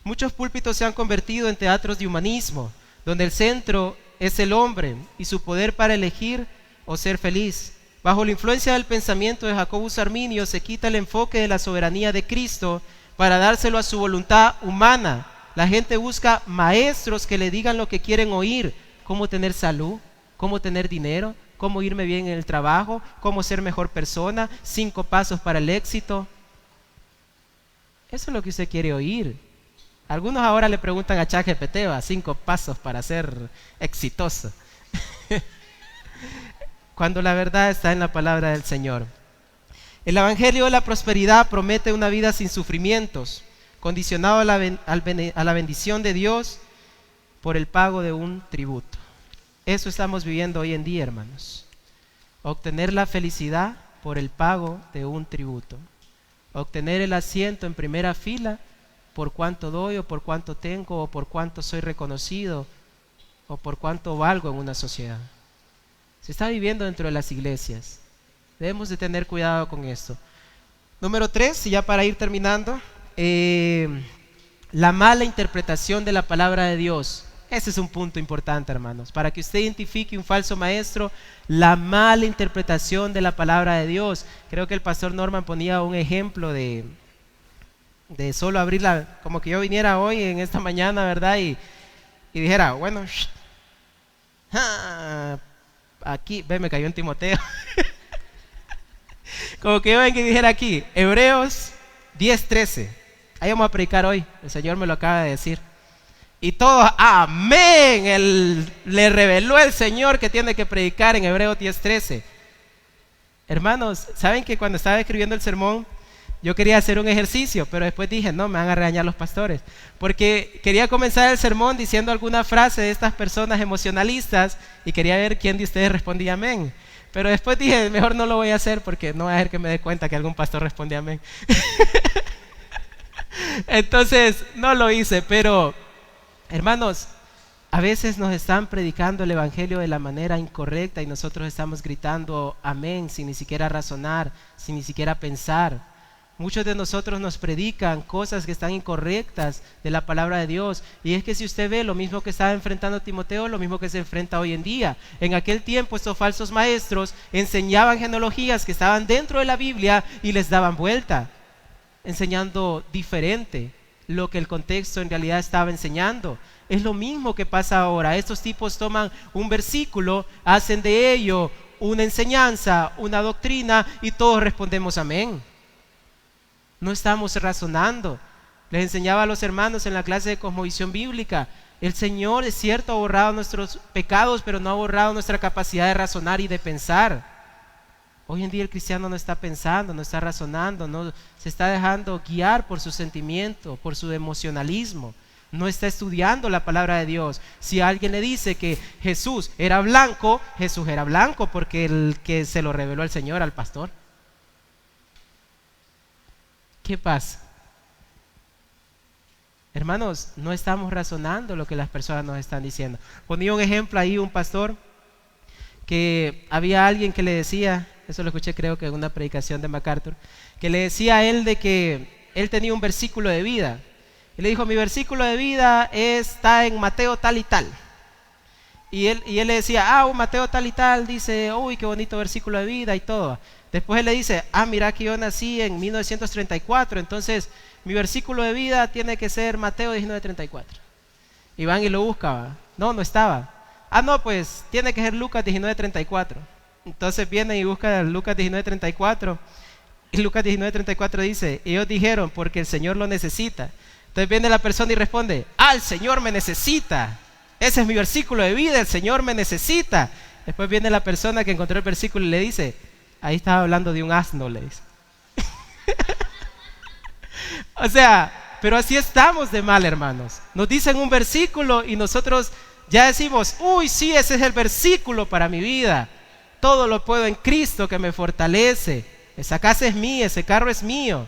Muchos púlpitos se han convertido en teatros de humanismo, donde el centro es el hombre y su poder para elegir o ser feliz. Bajo la influencia del pensamiento de Jacobus Arminio se quita el enfoque de la soberanía de Cristo para dárselo a su voluntad humana. La gente busca maestros que le digan lo que quieren oír: cómo tener salud, cómo tener dinero, cómo irme bien en el trabajo, cómo ser mejor persona, 5 pasos para el éxito. Eso es lo que usted quiere oír. Algunos ahora le preguntan a ChatGPT: 5 pasos para ser exitoso. Cuando la verdad está en la palabra del Señor. El evangelio de la prosperidad promete una vida sin sufrimientos, condicionado a la bendición de Dios por el pago de un tributo. Eso estamos viviendo hoy en día, hermanos. Obtener la felicidad por el pago de un tributo. Obtener el asiento en primera fila por cuánto doy, o por cuánto tengo, o por cuánto soy reconocido, o por cuánto valgo en una sociedad. Se está viviendo dentro de las iglesias. Debemos de tener cuidado con esto. Número 3, y ya para ir terminando, la mala interpretación de la palabra de Dios. Ese es un punto importante, hermanos. Para que usted identifique un falso maestro, la mala interpretación de la palabra de Dios. Creo que el pastor Norman ponía un ejemplo de solo abrirla, como que yo viniera hoy en esta mañana, ¿verdad? Y dijera: bueno, aquí, me cayó en Timoteo. Como que yo venga y dijera aquí, Hebreos 10:13. Ahí vamos a predicar hoy, el Señor me lo acaba de decir. Y todos: amén, le reveló el Señor que tiene que predicar en Hebreos 10:13. Hermanos, ¿saben que cuando estaba escribiendo el sermón, yo quería hacer un ejercicio, pero después dije: no, me van a regañar los pastores? Porque quería comenzar el sermón diciendo alguna frase de estas personas emocionalistas y quería ver quién de ustedes respondía amén. Pero después dije: mejor no lo voy a hacer porque no va a ser que me dé cuenta que algún pastor responde amén. Entonces no lo hice, pero hermanos, a veces nos están predicando el evangelio de la manera incorrecta y nosotros estamos gritando amén sin ni siquiera razonar, sin ni siquiera pensar. Muchos de nosotros nos predican cosas que están incorrectas de la palabra de Dios. Y es que si usted ve, lo mismo que estaba enfrentando Timoteo, lo mismo que se enfrenta hoy en día. En aquel tiempo estos falsos maestros enseñaban genealogías que estaban dentro de la Biblia y les daban vuelta, enseñando diferente lo que el contexto en realidad estaba enseñando. Es lo mismo que pasa ahora. Estos tipos toman un versículo, hacen de ello una enseñanza, una doctrina, y todos respondemos amén. No estamos razonando. Les enseñaba a los hermanos en la clase de cosmovisión bíblica: el Señor, es cierto, ha borrado nuestros pecados, pero no ha borrado nuestra capacidad de razonar y de pensar. Hoy en día el cristiano no está pensando, no está razonando, no se está dejando guiar por su sentimiento, por su emocionalismo. No está estudiando la palabra de Dios. Si alguien le dice que Jesús era blanco porque el que se lo reveló el Señor al pastor. ¿Qué pasa? hermanos, no estamos razonando lo que las personas nos están diciendo. Ponía un ejemplo ahí, un pastor, que había alguien que le decía, eso lo escuché creo que en una predicación de MacArthur, que le decía a él de que él tenía un versículo de vida. Y le dijo, mi versículo de vida está en Mateo tal y tal. Y él le decía, un Mateo tal y tal, dice, uy, qué bonito versículo de vida y todo. Después él le dice, mira que yo nací en 1934, entonces mi versículo de vida tiene que ser Mateo 19:34. Y van y lo buscan, no estaba. No, pues tiene que ser Lucas 19:34. Entonces vienen y buscan Lucas 19:34. Y Lucas 19:34 dice, ellos dijeron, porque el Señor lo necesita. Entonces viene la persona y responde, el Señor me necesita. Ese es mi versículo de vida, el Señor me necesita. Después viene la persona que encontró el versículo y le dice, ahí estaba hablando de un asno, le dice. O sea, pero así estamos de mal, hermanos. Nos dicen un versículo y nosotros ya decimos, uy, sí, ese es el versículo para mi vida. Todo lo puedo en Cristo que me fortalece. Esa casa es mía, ese carro es mío.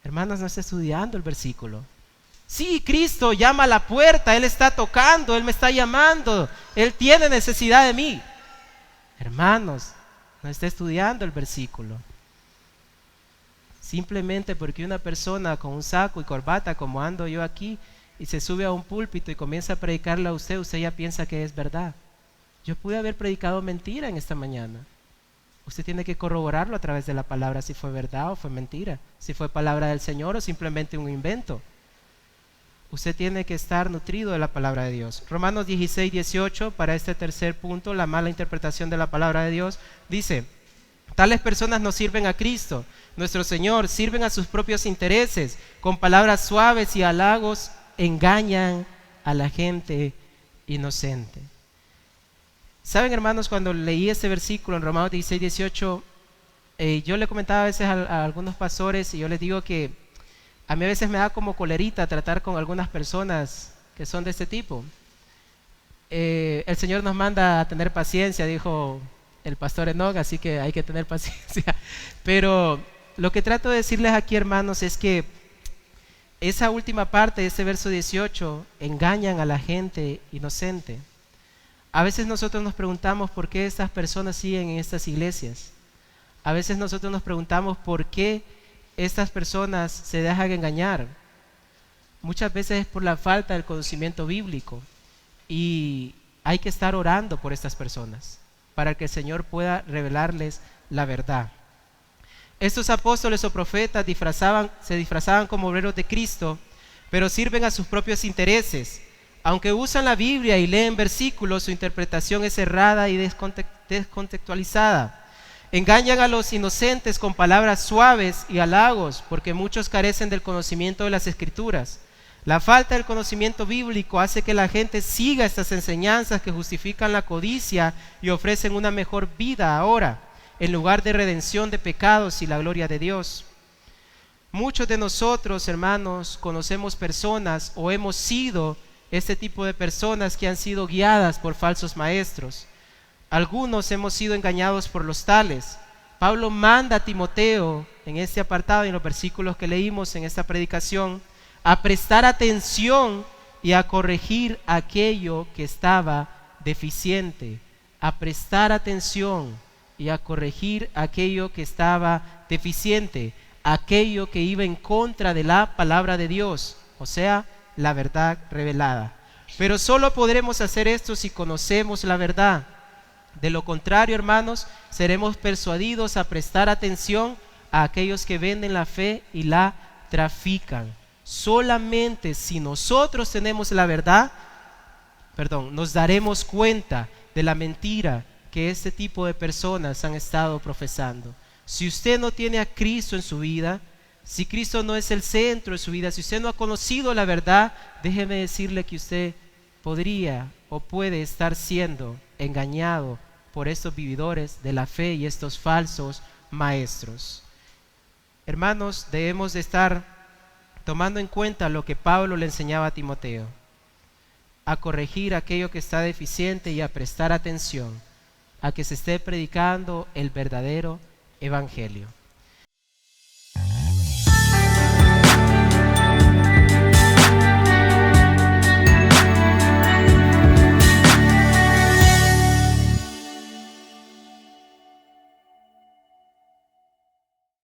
Hermanos, no está estudiando el versículo. Sí, Cristo llama a la puerta, Él está tocando, Él me está llamando, Él tiene necesidad de mí. Hermanos, no está estudiando el versículo. Simplemente porque una persona con un saco y corbata como ando yo aquí y se sube a un púlpito y comienza a predicarle a usted, usted ya piensa que es verdad. Yo pude haber predicado mentira en esta mañana. Usted tiene que corroborarlo a través de la palabra si fue verdad o fue mentira, si fue palabra del Señor o simplemente un invento. Usted tiene que estar nutrido de la palabra de Dios. Romanos 16:18, para este tercer punto, la mala interpretación de la palabra de Dios, dice, tales personas no sirven a Cristo, nuestro Señor, sirven a sus propios intereses, con palabras suaves y halagos engañan a la gente inocente. Saben, hermanos, cuando leí este versículo en Romanos 16:18, yo le comentaba a veces a algunos pastores y yo les digo que a mí a veces me da como colerita tratar con algunas personas que son de este tipo. El Señor nos manda a tener paciencia, dijo el pastor Enoch, así que hay que tener paciencia. Pero lo que trato de decirles aquí, hermanos, es que esa última parte de este verso 18, engañan a la gente inocente. A veces nosotros nos preguntamos por qué estas personas siguen en estas iglesias. A veces nosotros nos preguntamos por qué estas personas se dejan engañar. Muchas veces es por la falta del conocimiento bíblico y hay que estar orando por estas personas para que el Señor pueda revelarles la verdad. Estos apóstoles o profetas se disfrazaban como obreros de Cristo, pero sirven a sus propios intereses. Aunque usan la Biblia y leen versículos, su interpretación es errada y descontextualizada. Engañan a los inocentes con palabras suaves y halagos, porque muchos carecen del conocimiento de las Escrituras. La falta del conocimiento bíblico hace que la gente siga estas enseñanzas que justifican la codicia y ofrecen una mejor vida ahora, en lugar de redención de pecados y la gloria de Dios. Muchos de nosotros, hermanos, conocemos personas o hemos sido este tipo de personas que han sido guiadas por falsos maestros. Algunos hemos sido engañados por los tales. Pablo manda a Timoteo en este apartado y en los versículos que leímos en esta predicación a prestar atención y a corregir aquello que estaba deficiente. A prestar atención y a corregir aquello que estaba deficiente, aquello que iba en contra de la palabra de Dios, o sea, la verdad revelada. Pero solo podremos hacer esto si conocemos la verdad. De lo contrario, hermanos, seremos persuadidos a prestar atención a aquellos que venden la fe y la trafican. Solamente si nosotros tenemos la verdad, nos daremos cuenta de la mentira que este tipo de personas han estado profesando. Si usted no tiene a Cristo en su vida, si Cristo no es el centro de su vida, si usted no ha conocido la verdad, déjeme decirle que usted podría o puede estar siendo engañado por estos vividores de la fe y estos falsos maestros. Hermanos, debemos de estar tomando en cuenta lo que Pablo le enseñaba a Timoteo, a corregir aquello que está deficiente y a prestar atención a que se esté predicando el verdadero evangelio.